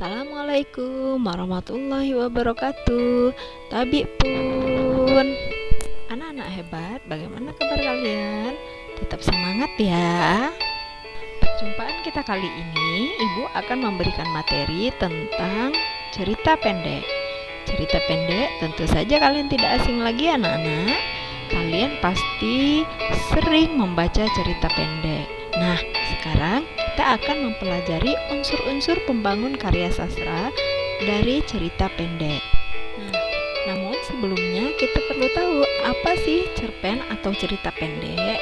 Assalamualaikum warahmatullahi wabarakatuh. Tabi pun anak-anak hebat, bagaimana kabar kalian? Tetap semangat ya. Perjumpaan kita kali ini, Ibu akan memberikan materi tentang cerita pendek. Cerita pendek tentu saja kalian tidak asing lagi anak-anak. Kalian pasti sering membaca cerita pendek. Nah, sekarang kita akan mempelajari unsur-unsur pembangun karya sastra dari cerita pendek. Namun sebelumnya kita perlu tahu apa sih cerpen atau cerita pendek.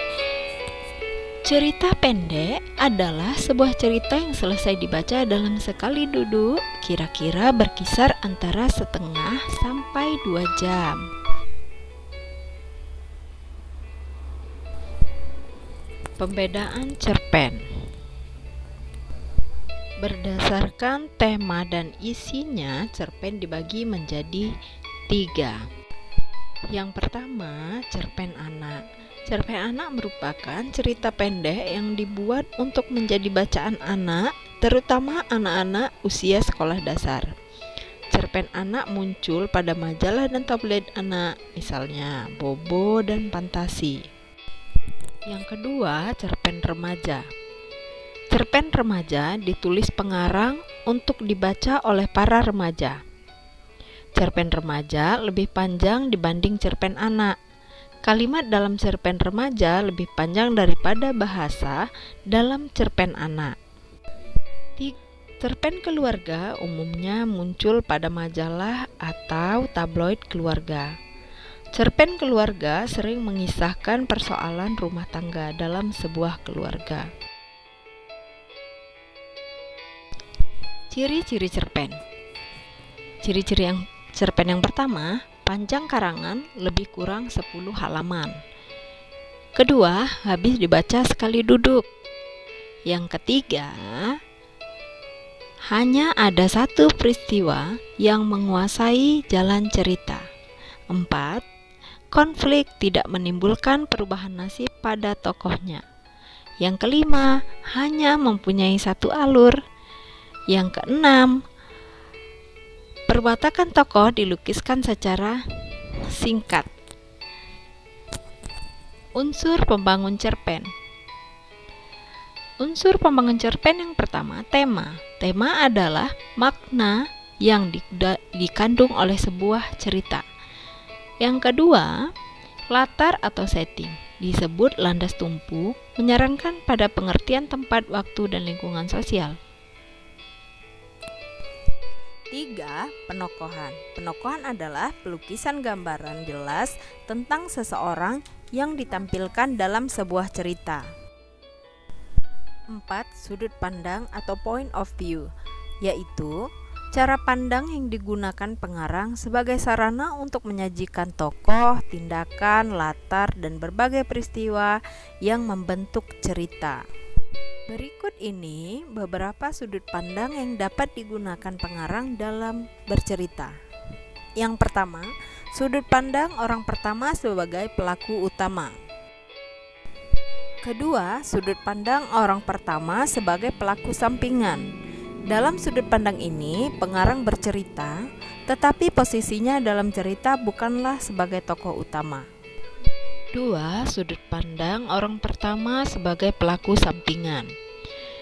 Cerita pendek adalah sebuah cerita yang selesai dibaca dalam sekali duduk, kira-kira berkisar antara setengah sampai 2 jam. Pembedaan cerpen berdasarkan tema dan isinya, cerpen dibagi menjadi 3. Yang pertama, cerpen anak. Cerpen anak merupakan cerita pendek yang dibuat untuk menjadi bacaan anak, terutama anak-anak usia sekolah dasar. Cerpen anak muncul pada majalah dan tabloid anak, misalnya Bobo dan Fantasi. Yang kedua, cerpen remaja. Cerpen remaja ditulis pengarang untuk dibaca oleh para remaja. Cerpen remaja lebih panjang dibanding cerpen anak. Kalimat dalam cerpen remaja lebih panjang daripada bahasa dalam cerpen anak. Cerpen keluarga umumnya muncul pada majalah atau tabloid keluarga. Cerpen keluarga sering mengisahkan persoalan rumah tangga dalam sebuah keluarga. Ciri-ciri cerpen. Ciri-ciri cerpen yang pertama, panjang karangan lebih kurang 10 halaman. Kedua, habis dibaca sekali duduk. Yang ketiga, hanya ada satu peristiwa yang menguasai jalan cerita. 4. Konflik tidak menimbulkan perubahan nasib pada tokohnya. Yang kelima, hanya mempunyai satu alur. Yang keenam, perwatakan tokoh dilukiskan secara singkat. Unsur pembangun cerpen. Unsur pembangun cerpen yang pertama, tema. Tema adalah makna yang dikandung oleh sebuah cerita. Yang kedua, latar atau setting. Disebut landas tumpu, menyarankan pada pengertian tempat, waktu, dan lingkungan sosial. 3. Penokohan. Penokohan adalah pelukisan gambaran jelas tentang seseorang yang ditampilkan dalam sebuah cerita. 4. Sudut pandang atau point of view, yaitu cara pandang yang digunakan pengarang sebagai sarana untuk menyajikan tokoh, tindakan, latar, dan berbagai peristiwa yang membentuk cerita. Berikut ini beberapa sudut pandang yang dapat digunakan pengarang dalam bercerita. Yang pertama, sudut pandang orang pertama sebagai pelaku utama. Kedua, sudut pandang orang pertama sebagai pelaku sampingan. Dalam sudut pandang ini, pengarang bercerita, tetapi posisinya dalam cerita bukanlah sebagai tokoh utama. 2. Sudut pandang orang pertama sebagai pelaku sampingan.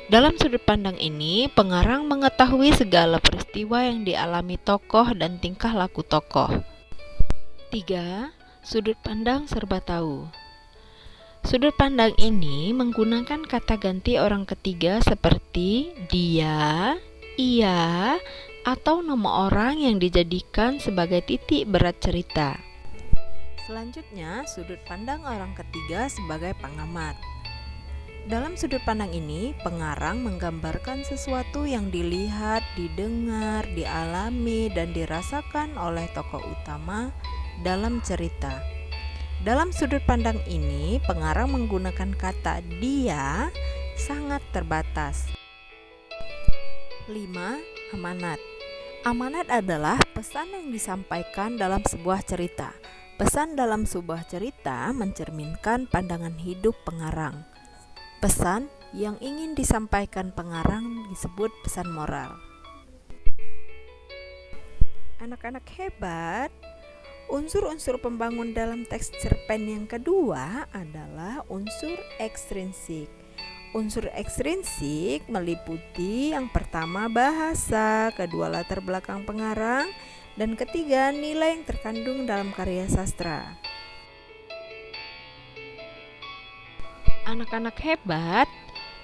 Dalam sudut pandang ini, pengarang mengetahui segala peristiwa yang dialami tokoh dan tingkah laku tokoh. 3. Sudut pandang serba tahu. Sudut pandang ini menggunakan kata ganti orang ketiga seperti dia, ia, atau nama orang yang dijadikan sebagai titik berat cerita. Selanjutnya, sudut pandang orang ketiga sebagai pengamat. Dalam sudut pandang ini, pengarang menggambarkan sesuatu yang dilihat, didengar, dialami, dan dirasakan oleh tokoh utama dalam cerita. Dalam sudut pandang ini, pengarang menggunakan kata dia sangat terbatas. 5. Amanat. Amanat adalah pesan yang disampaikan dalam sebuah cerita. Pesan dalam sebuah cerita mencerminkan pandangan hidup pengarang. Pesan yang ingin disampaikan pengarang disebut pesan moral. Anak-anak hebat, unsur-unsur pembangun dalam teks cerpen yang kedua adalah unsur ekstrinsik. Unsur ekstrinsik meliputi yang pertama bahasa, kedua latar belakang pengarang, dan ketiga nilai yang terkandung dalam karya sastra. Anak-anak hebat,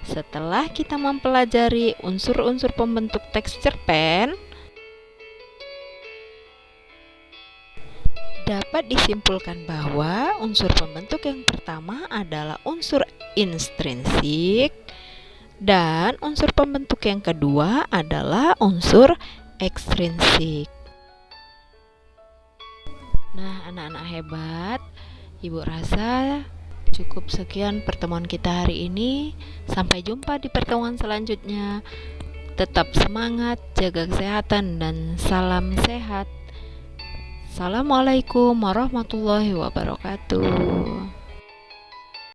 setelah kita mempelajari unsur-unsur pembentuk teks cerpen, dapat disimpulkan bahwa unsur pembentuk yang pertama adalah unsur intrinsik dan unsur pembentuk yang kedua adalah unsur ekstrinsik. Nah, anak-anak hebat, Ibu rasa cukup sekian pertemuan kita hari ini. Sampai jumpa di pertemuan selanjutnya. Tetap semangat, jaga kesehatan, dan salam sehat. Assalamualaikum warahmatullahi wabarakatuh.